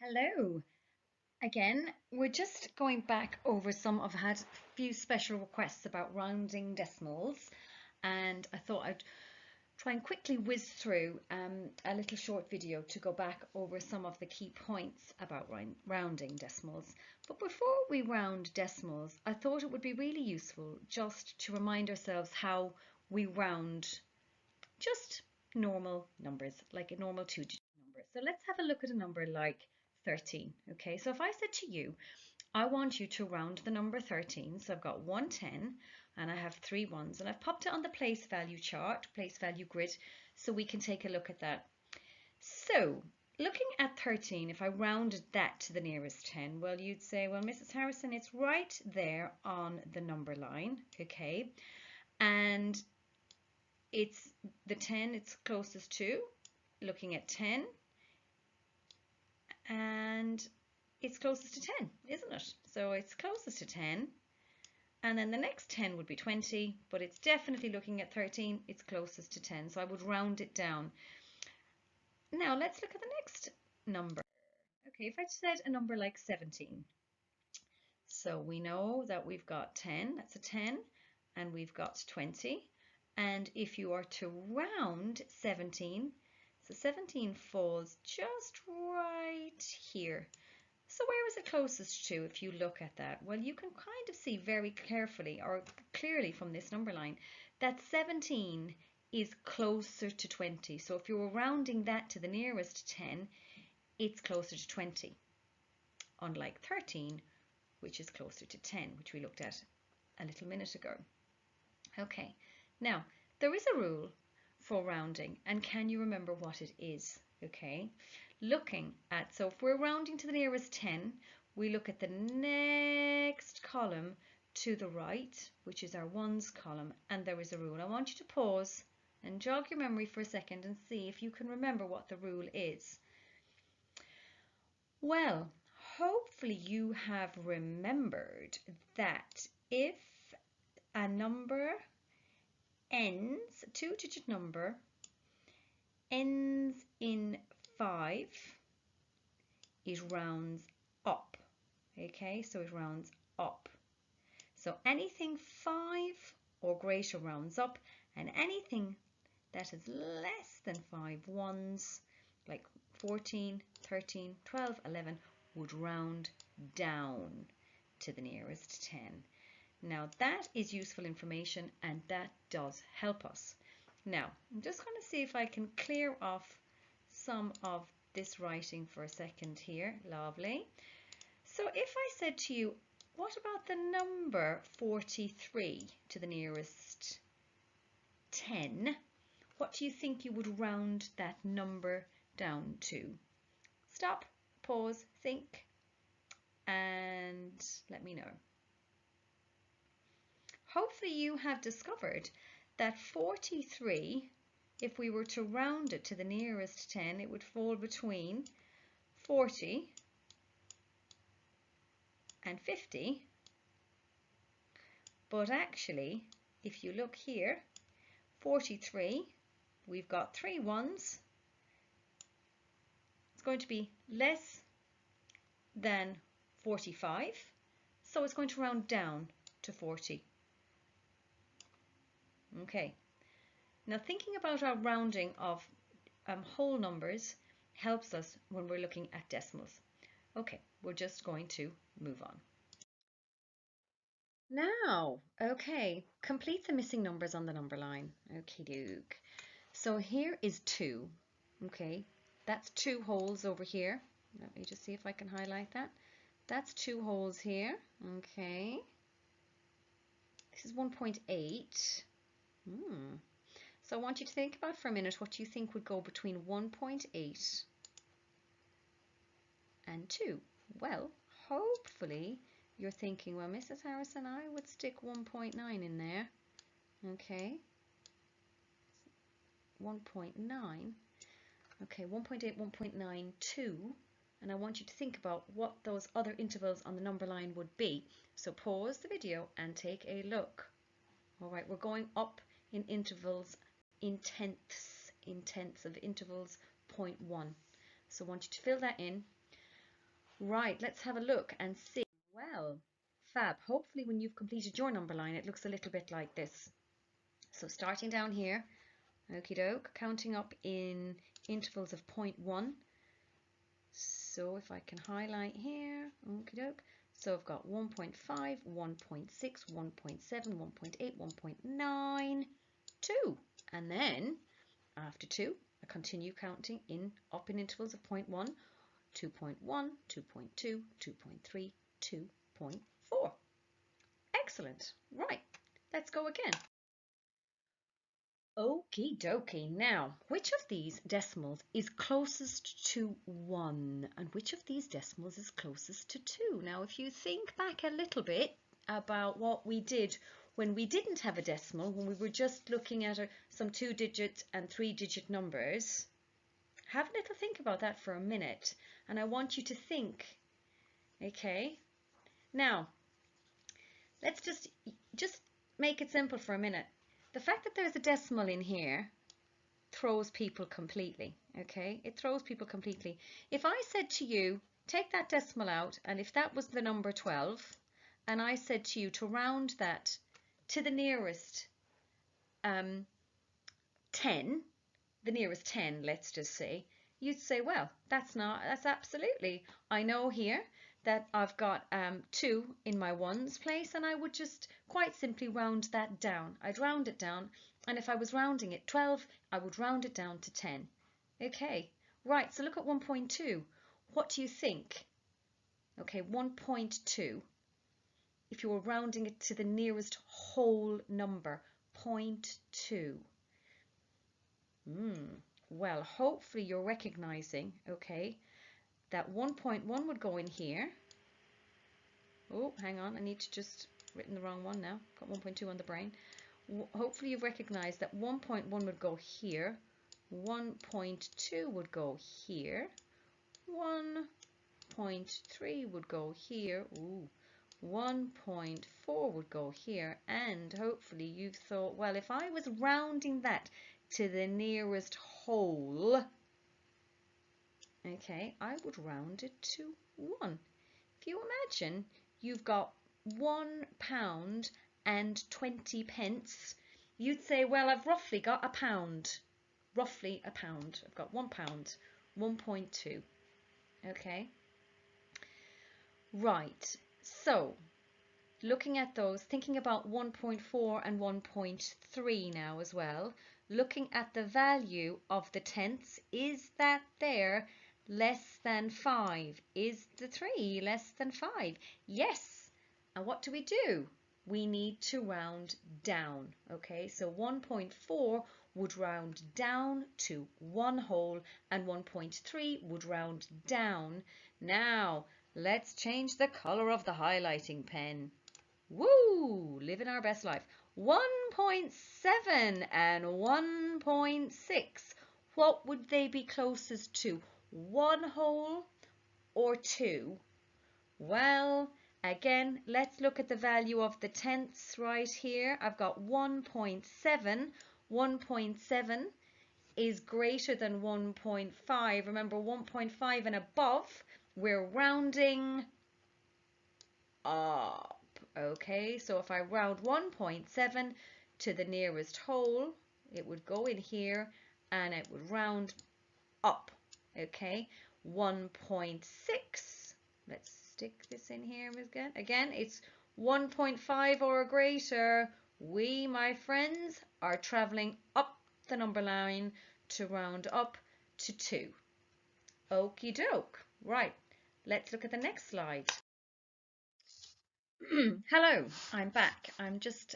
Hello. Again, we're just going back over I've had a few special requests about rounding decimals, and I thought I'd try and quickly whiz through a little short video to go back over some of the key points about rounding decimals. But before we round decimals, I thought it would be really useful just to remind ourselves how we round just normal numbers, like a normal two-digit number. So let's have a look at a number like 13. Okay, so if I said to you, I want you to round the number 13, so I've got 110 and I have 3 ones, and I've popped it on the place value chart, place value grid, so we can take a look at that. So looking at 13, if I rounded that to the nearest 10, well, you'd say, well, Mrs. Harrison, it's right there on the number line, okay, and it's the 10 it's closest to, looking at 10, and it's closest to 10, isn't it? So it's closest to 10, and then the next 10 would be 20, but it's definitely looking at 13, it's closest to 10, so I would round it down. Now let's look at the next number. Okay, if I said a number like 17, so we know that we've got 10, that's a 10, and we've got 20, and if you are to round 17, so 17 falls just right here. So where is it closest to if you look at that? Well, you can kind of see very carefully or clearly from this number line that 17 is closer to 20. So if you were rounding that to the nearest 10, it's closer to 20. Unlike 13, which is closer to 10, which we looked at a little minute ago. Okay, now there is a rule for rounding, and can you remember what it is? Okay, looking at, so if we're rounding to the nearest 10, we look at the next column to the right, which is our ones column, and there is a rule. I want you to pause and jog your memory for a second and see if you can remember what the rule is. Well, hopefully you have remembered that if a number ends, a two-digit number ends in 5, it rounds up. Okay, so it rounds up. So anything 5 or greater rounds up, and anything that is less than 5 ones, like 14, 13, 12, 11, would round down to the nearest 10. Now that is useful information, and that does help us. Now I'm just going to see if I can clear off some of this writing for a second here. Lovely. So if I said to you, what about the number 43 to the nearest 10? What do you think you would round that number down to? Stop, pause, think, and let me know. Hopefully you have discovered that 43, if we were to round it to the nearest 10, it would fall between 40 and 50. But actually, if you look here, 43, we've got 3 ones. It's going to be less than 45, so it's going to round down to 40. Okay, now thinking about our rounding of whole numbers helps us when we're looking at decimals. Okay, we're just going to move on. Now, okay, complete the missing numbers on the number line. Okay, Duke. So here is 2. Okay, that's 2 holes over here. Let me just see if I can highlight that. That's 2 holes here. Okay. This is 1.8. So I want you to think about for a minute what you think would go between 1.8 and 2. Well, hopefully you're thinking, well, Mrs. Harrison, I would stick 1.9 in there. Okay. 1.9. Okay, 1.8, 1.92. And I want you to think about what those other intervals on the number line would be. So pause the video and take a look. All right, we're going up in intervals, in tenths of intervals, 0.1. So I want you to fill that in. Right, let's have a look and see. Well, fab. Hopefully when you've completed your number line, it looks a little bit like this. So starting down here, okie doke, counting up in intervals of 0.1. So if I can highlight here, okie doke. So I've got 1.5, 1.6, 1.7, 1.8, 1.9, 2. And then after 2, I continue counting up in intervals of 0.1, 2.1, 2.2, 2.3, 2.4. Excellent. Right, let's go again. Okie dokie. Now, which of these decimals is closest to 1? And which of these decimals is closest to 2? Now, if you think back a little bit about what we did when we didn't have a decimal, when we were just looking at some 2-digit and 3-digit numbers, have a little think about that for a minute. And I want you to think, okay? Now, let's just make it simple for a minute. The fact that there's a decimal in here throws people completely, okay? It throws people completely. If I said to you, take that decimal out, and if that was the number 12, and I said to you to round that to the nearest 10, the nearest 10, let's just say, you'd say, well, that's absolutely, I know here that I've got 2 in my ones place, and I would just quite simply round that down. I'd round it down, and if I was rounding it 12, I would round it down to 10. Okay, right, so look at 1.2. What do you think? Okay, 1.2. If you were rounding it to the nearest whole number, 0.2. Well, hopefully you're recognizing, okay, that 1.1 would go in here. Oh, hang on, I need to just written the wrong one now. Got 1.2 on the brain. Hopefully you've recognized that 1.1 would go here, 1.2 would go here, 1.3 would go here, 1.4 would go here, and hopefully you've thought, well, if I was rounding that to the nearest whole, okay, I would round it to 1. If you imagine you've got £1 and 20 pence, you'd say, well, I've roughly got a pound. Roughly a pound. I've got £1, 1.2. Okay. Right. So, looking at those, thinking about 1.4 and 1.3 now as well, looking at the value of the tenths, is that there less than 5? Is the 3 less than 5? Yes. And what do? We need to round down. Okay, so 1.4 would round down to 1 whole, and 1.3 would round down. Now, let's change the color of the highlighting pen. Woo! Living our best life. 1.7 and 1.6. What would they be closest to? 1 whole or 2? Well, again, let's look at the value of the tenths right here. I've got 1.7. 1.7 is greater than 1.5. Remember, 1.5 and above, we're rounding up. Okay, so if I round 1.7 to the nearest whole, it would go in here and it would round up. Okay, 1.6. Let's stick this in here again. Again, it's 1.5 or greater. We, my friends, are traveling up the number line to round up to 2. Okie doke. Right, let's look at the next slide. Hello, I'm back. I'm just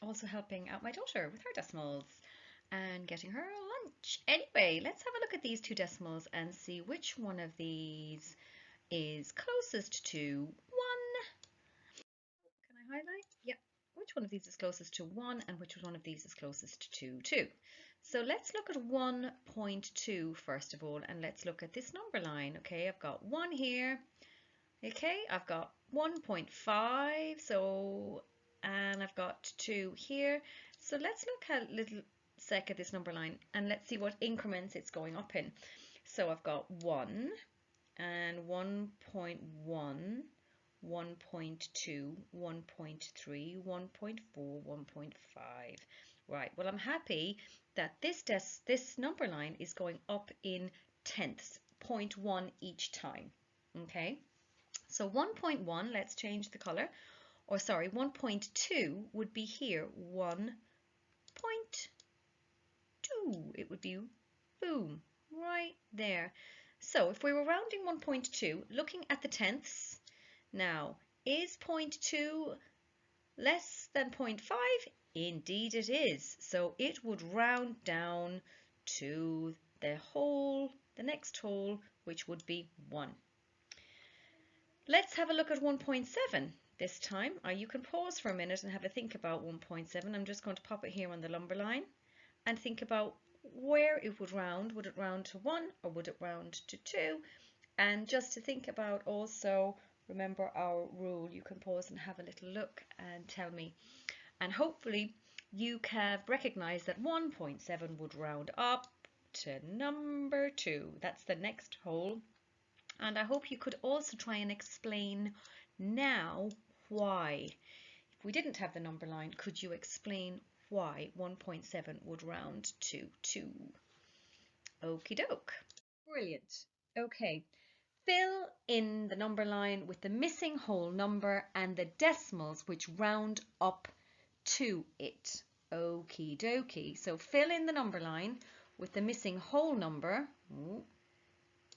also helping out my daughter with her decimals and getting her lunch. Anyway, let's have a look at these 2 decimals and see which one of these is closest to 1. Can I highlight? Yep. Which one of these is closest to 1 and which one of these is closest to 2? So let's look at 1.2 first of all, and let's look at this number line. Okay, I've got 1 here. Okay, I've got 1.5, so, and I've got 2 here. So let's look at a little sec at this number line and let's see what increments it's going up in. So I've got 1 and 1.1, 1.2, 1.3, 1.4, 1.5. Right, well, I'm happy that this number line is going up in tenths, 0.1 each time. Okay, so 1.1, let's change the color, or sorry, 1.2 would be here, 1.2. It would be boom, right there. So if we were rounding 1.2, looking at the tenths, now, is 0.2 less than 0.5? Indeed it is. So it would round down to the next whole, which would be 1. Let's have a look at 1.7 this time. You can pause for a minute and have a think about 1.7. I'm just going to pop it here on the lumber line and think about where it would round. Would it round to 1 or would it round to 2? And just to think about also, remember our rule, you can pause and have a little look and tell me. And hopefully you can recognize that 1.7 would round up to number 2. That's the next whole. And I hope you could also try and explain now why. If we didn't have the number line, could you explain why 1.7 would round to 2? Okie doke. Brilliant. Okay. Fill in the number line with the missing whole number and the decimals which round up to it. Okie dokie. So fill in the number line with the missing whole number. Ooh,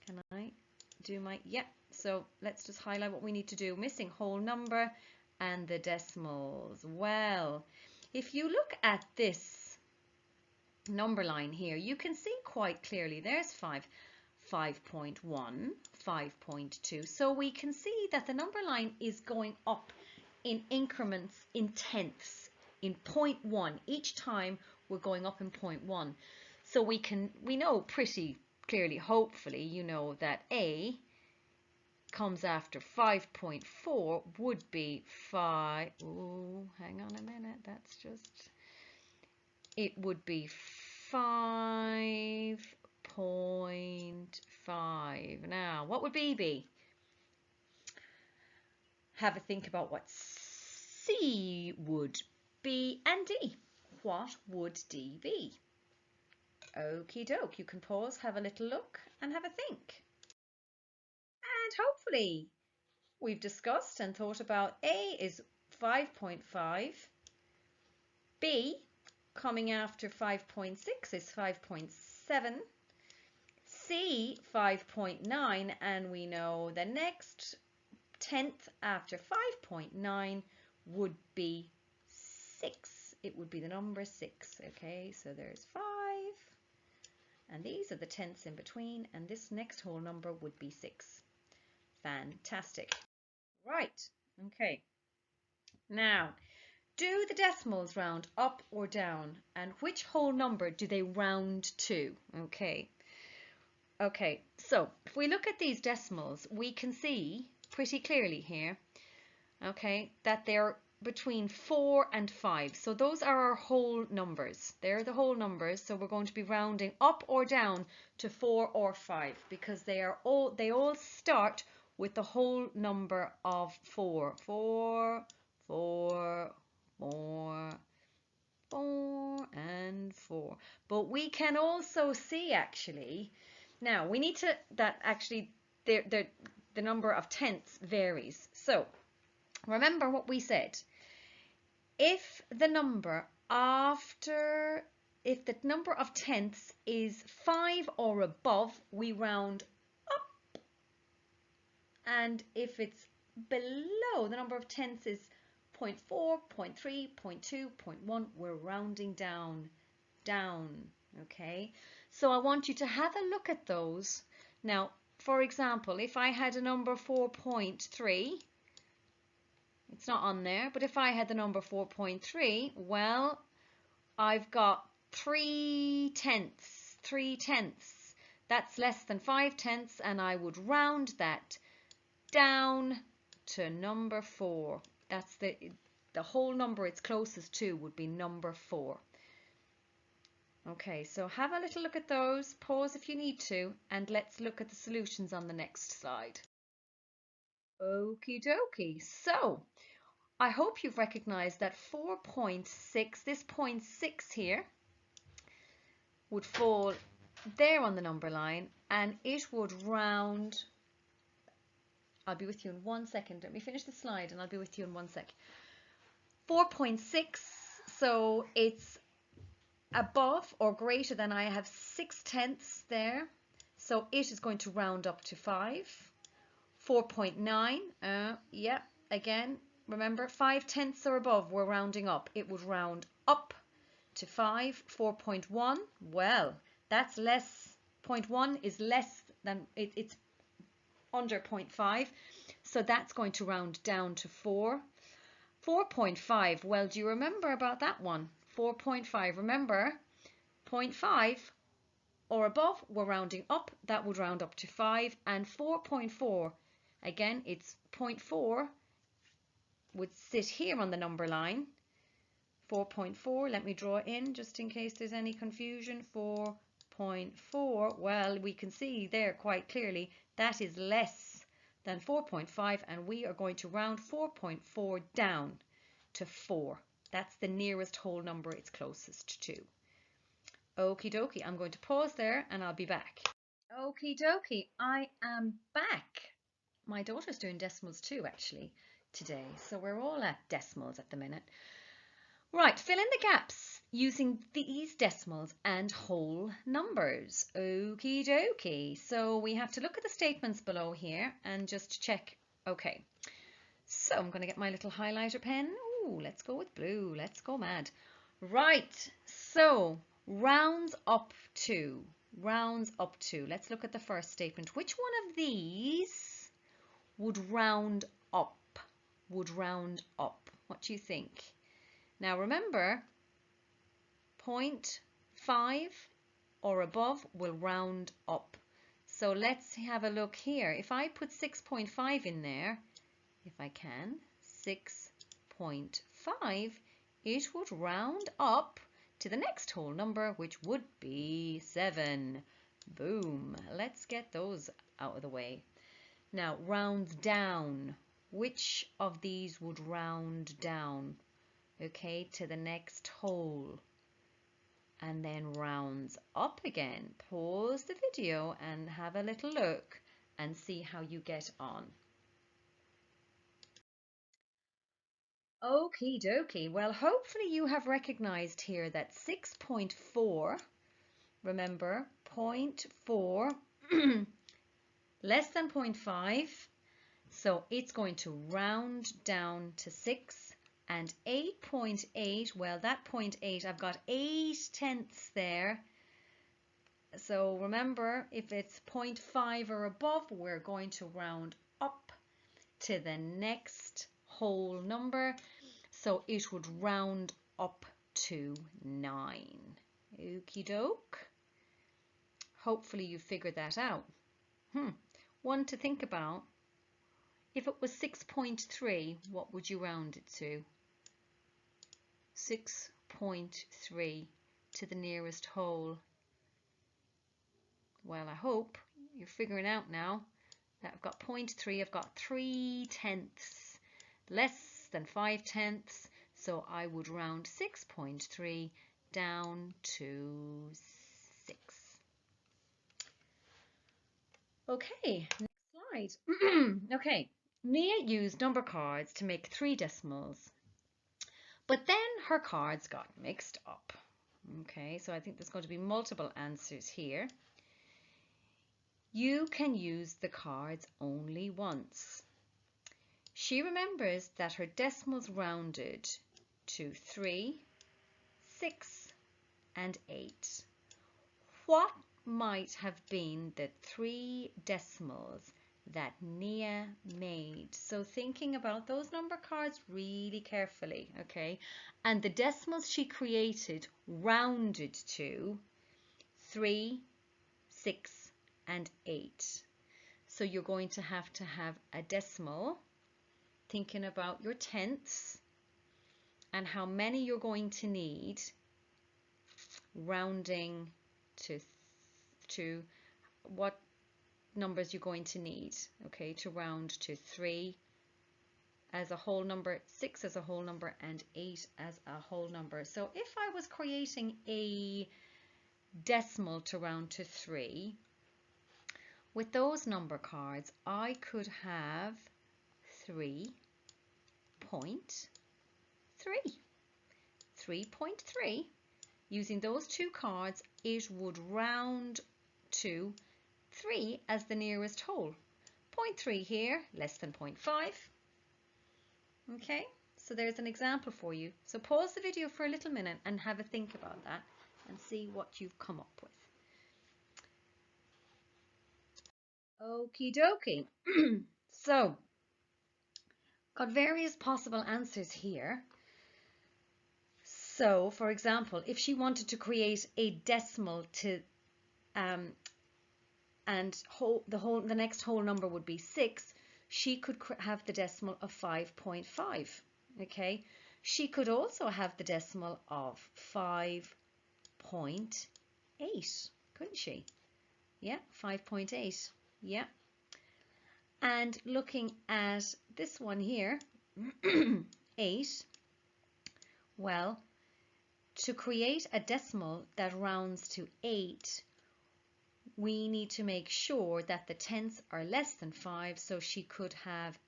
can I do my, yeah. So let's just highlight what we need to do. Missing whole number and the decimals. Well, if you look at this number line here, you can see quite clearly there's 5. 5.1, 5.2. So we can see that the number line is going up in increments in tenths, in 0.1. Each time we're going up in 0.1. So we know pretty clearly, hopefully, you know that A comes after 5.4 would be 5. Oh, hang on a minute. That's just, it would be 5.5. Now, what would B be? Have a think about what C would be and D. What would D be? Okie doke. You can pause, have a little look and have a think. And hopefully we've discussed and thought about A is 5.5. B coming after 5.6 is 5.7. C 5.9, and we know the next tenth after 5.9 would be 6. It would be the number 6. Okay, so there's 5, and these are the tenths in between, and this next whole number would be 6. Fantastic. Right, okay. Now, do the decimals round up or down, and which whole number do they round to? Okay. Okay, so if we look at these decimals, we can see pretty clearly here, okay, that they're between 4 and 5. So those are our whole numbers. They're the whole numbers. So we're going to be rounding up or down to 4 or 5 because they all start with the whole number of 4. 4, 4, 4, 4, and 4. But we can also see actually, now we need to, that actually the number of tenths varies. So remember what we said. If the number of tenths is 5 or above, we round up. And if it's below, the number of tenths is 0.4, 0.3, 0.2, 0.1, we're rounding down. Okay, so I want you to have a look at those. Now, for example, if I had a number 4.3, it's not on there, but if I had the number 4.3, well, I've got 3 tenths. 3 tenths. That's less than 5 tenths, and I would round that down to number 4. That's the whole number it's closest to would be number 4. Okay, so have a little look at those, pause if you need to, and let's look at the solutions on the next slide. Okie dokie. So I hope you've recognized that 4.6, this 0.6 here, would fall there on the number line and it would round. I'll be with you in 1 second. Let me finish the slide and I'll be with you in 1 sec. 4.6, so it's above or greater than, I have 6/10 there, so it is going to round up to 5. 4.9, yeah, again, remember 5/10 or above, we're rounding up. It would round up to 5. 4.1, well, that's less. 0.1 is less than, it's under 0.5, so that's going to round down to 4. 4.5, well, do you remember about that one? 4.5, remember, 0.5 or above, we're rounding up, that would round up to 5. And 4.4, again, it's 0.4 would sit here on the number line. 4.4, let me draw in just in case there's any confusion. 4.4, well, we can see there quite clearly that is less than 4.5, and we are going to round 4.4 down to 4. That's the nearest whole number it's closest to. Okie dokie, I'm going to pause there and I'll be back. Okie dokie, I am back. My daughter's doing decimals too, actually, today. So we're all at decimals at the minute. Right, fill in the gaps using these decimals and whole numbers. Okie dokie. So we have to look at the statements below here and just check. Okay, so I'm going to get my little highlighter pen. Ooh, let's go with blue. Let's go mad. Right, so rounds up to. Rounds up to. Let's look at the first statement. Which one of these would round up? Would round up. What do you think? Now remember, 0.5 or above will round up. So let's have a look here. If I put 6.5 in there, if I can, 6.5, it would round up to the next whole number, which would be 7. Boom. Let's get those out of the way. Now, rounds down. Which of these would round down? Okay, to the next whole. And then rounds up again. Pause the video and have a little look and see how you get on. Okie dokie. Well, hopefully you have recognized here that 6.4, remember, 0.4 less than 0.5, so it's going to round down to 6. And 8.8, well, that 0.8, I've got 8/10 there. So remember, if it's 0.5 or above, we're going to round up to the next whole number. So it would round up to 9. Okie doke. Hopefully you figured that out. One to think about. If it was 6.3, what would you round it to? 6.3 to the nearest whole. Well, I hope you're figuring out now that I've got 0.3, I've got 3/10, less than 5/10, so I would round 6.3 down to 6. Okay, next slide. Okay, Nia used number cards to make 3 decimals, but then her cards got mixed up. Okay, so I think there's going to be multiple answers here. You can use the cards only once. She remembers that her decimals rounded to 3, 6, and 8. What might have been the 3 decimals that Nia made? So thinking about those number cards really carefully, okay? And the decimals she created rounded to 3, 6, and 8. So you're going to have a decimal, thinking about your tenths and how many you're going to need rounding to what numbers you're going to need, okay, to round to 3 as a whole number, 6 as a whole number, and 8 as a whole number. So if I was creating a decimal to round to 3, with those number cards, I could have 3.3. Using those two cards, it would round to 3 as the nearest whole. 0.3 here, less than 0.5. Okay, so there's an example for you. So pause the video for a little minute and have a think about that and see what you've come up with. Okie dokie. So, got various possible answers here. So, for example, if she wanted to create a decimal to the next whole number would be 6, she could have the decimal of 5.5. Okay, she could also have the decimal of 5.8, couldn't she? Yeah, 5.8. Yeah. And looking at this one here, 8, well, to create a decimal that rounds to 8, we need to make sure that the tenths are less than 5, so she could have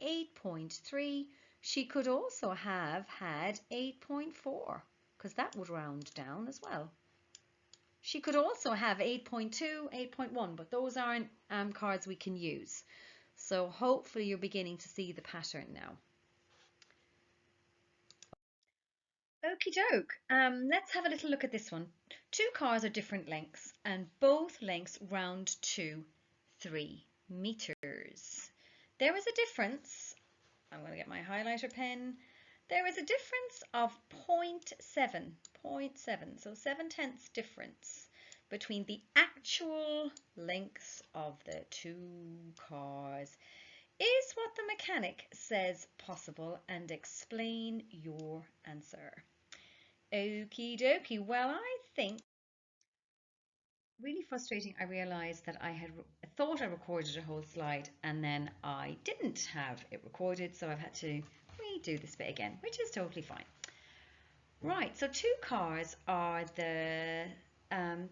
8.3. She could also have had 8.4, because that would round down as well. She could also have 8.2, 8.1, but those aren't cards we can use. So hopefully you're beginning to see the pattern now. Okie doke. Let's have a little look at this one. Two cards are different lengths, and both lengths round to 3 meters. There is a difference. I'm going to get my highlighter pen. There is a difference of 0.7, so 7/10 difference between the actual lengths of the two cards. Is what the mechanic says possible, and explain your answer. Okie dokie. Well, I think really frustrating. I realized that I thought I recorded a whole slide and then I didn't have it recorded, so I've had to redo this bit again, which is totally fine. Right, so two cars are the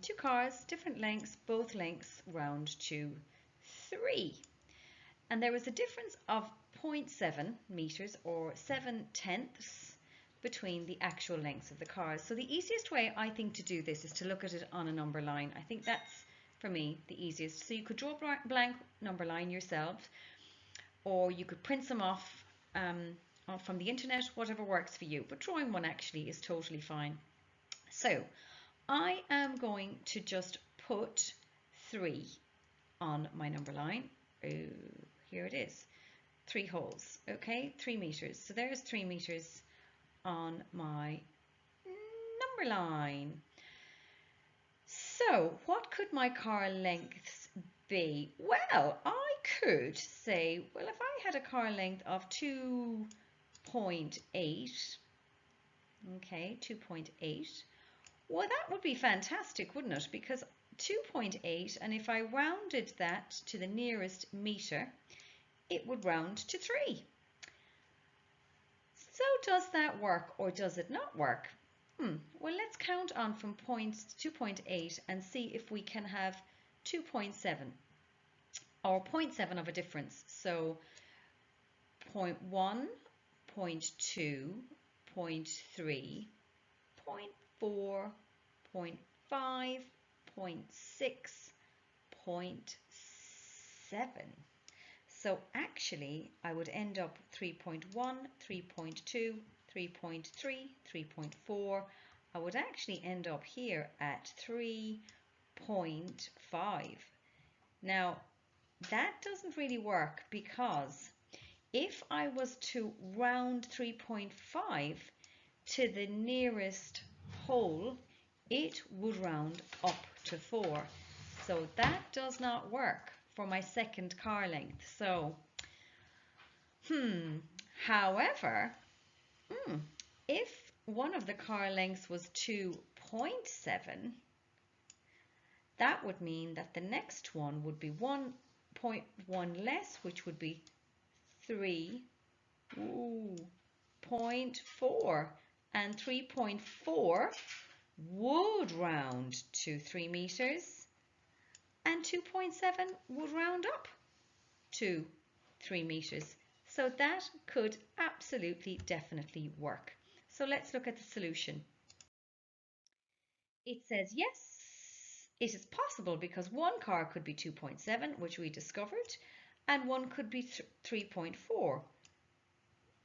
two cars, different lengths, both lengths round to 3. And there was a difference of 0.7 meters, or 7/10, between the actual lengths of the cars. So the easiest way, I think, to do this is to look at it on a number line. I think that's, for me, the easiest. So you could draw a blank number line yourself, or you could print them off from the internet, whatever works for you. But drawing one actually is totally fine. So I am going to just put 3 on my number line. Here it is, 3 holes, okay, 3 meters. So there's 3 meters on my number line. So what could my car lengths be? Well, I could say, well, if I had a car length of 2.8, okay, 2.8, well, that would be fantastic, wouldn't it? Because 2.8, and if I rounded that to the nearest meter, it would round to 3. So does that work, or does it not work? Well, let's count on from 2.8 and see if we can have 2.7 or 0.7 of a difference. So 0.1, 0.2, 0.3, 0.4, 0.5, 0.6, 0.7. So actually, I would end up 3.1, 3.2, 3.3, 3.4. I would actually end up here at 3.5. Now, that doesn't really work, because if I was to round 3.5 to the nearest whole, it would round up to 4. So that does not work for my second car length. So, however, if one of the car lengths was 2 0.7, that would mean that the next one would be 1.1 less, which would be 3.4. And 3.4 would round to 3 meters, and 2.7 would round up to 3 meters. So that could absolutely, definitely work. So let's look at the solution. It says yes, it is possible because one car could be 2.7, which we discovered, and one could be 3.4,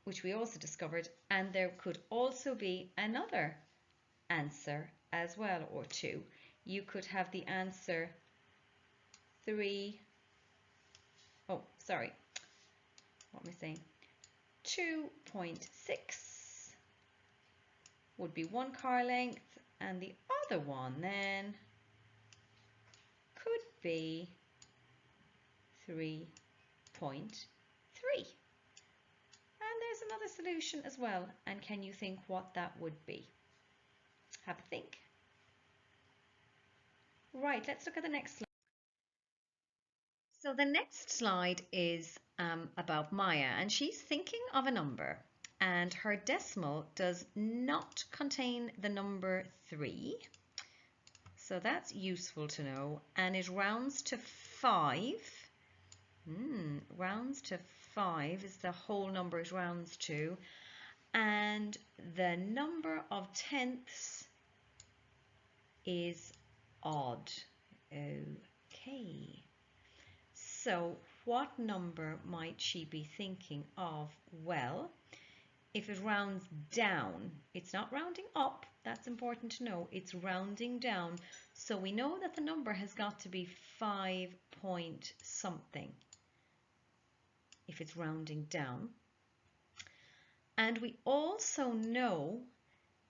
which we also discovered, and there could also be another answer as well, or two. You could have the answer 2.6 would be one car length, and the other one then could be 3.3. And there's another solution as well, and can you think what that would be? Have a think. Right, let's look at the next slide. So the next slide is about Maya, and she's thinking of a number, and her decimal does not contain the number 3. So that's useful to know, and it rounds to 5. Rounds to 5 is the whole number it rounds to, and the number of tenths is odd. Okay. So what number might she be thinking of? Well, if it rounds down, it's not rounding up, that's important to know, it's rounding down. So we know that the number has got to be 5 point something if it's rounding down. And we also know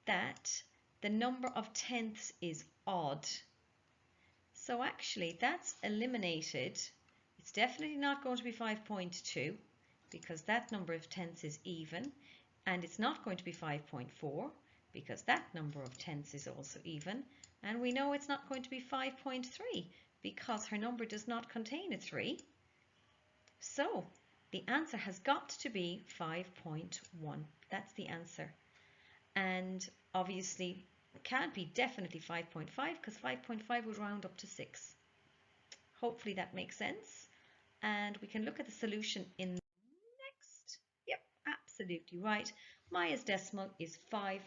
that the number of tenths is odd. So actually that's eliminated. It's definitely not going to be 5.2 because that number of tenths is even, and it's not going to be 5.4 because that number of tenths is also even, and we know it's not going to be 5.3 because her number does not contain a 3. So the answer has got to be 5.1. That's the answer. And obviously it can't be definitely 5.5 because 5.5 would round up to 6. Hopefully that makes sense. And we can look at the solution in the next. Yep, absolutely right. Maya's decimal is 5.1.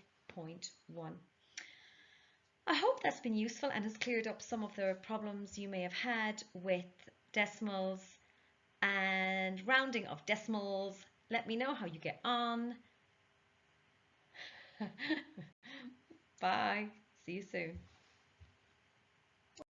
I hope that's been useful and has cleared up some of the problems you may have had with decimals and rounding of decimals. Let me know how you get on. Bye. See you soon.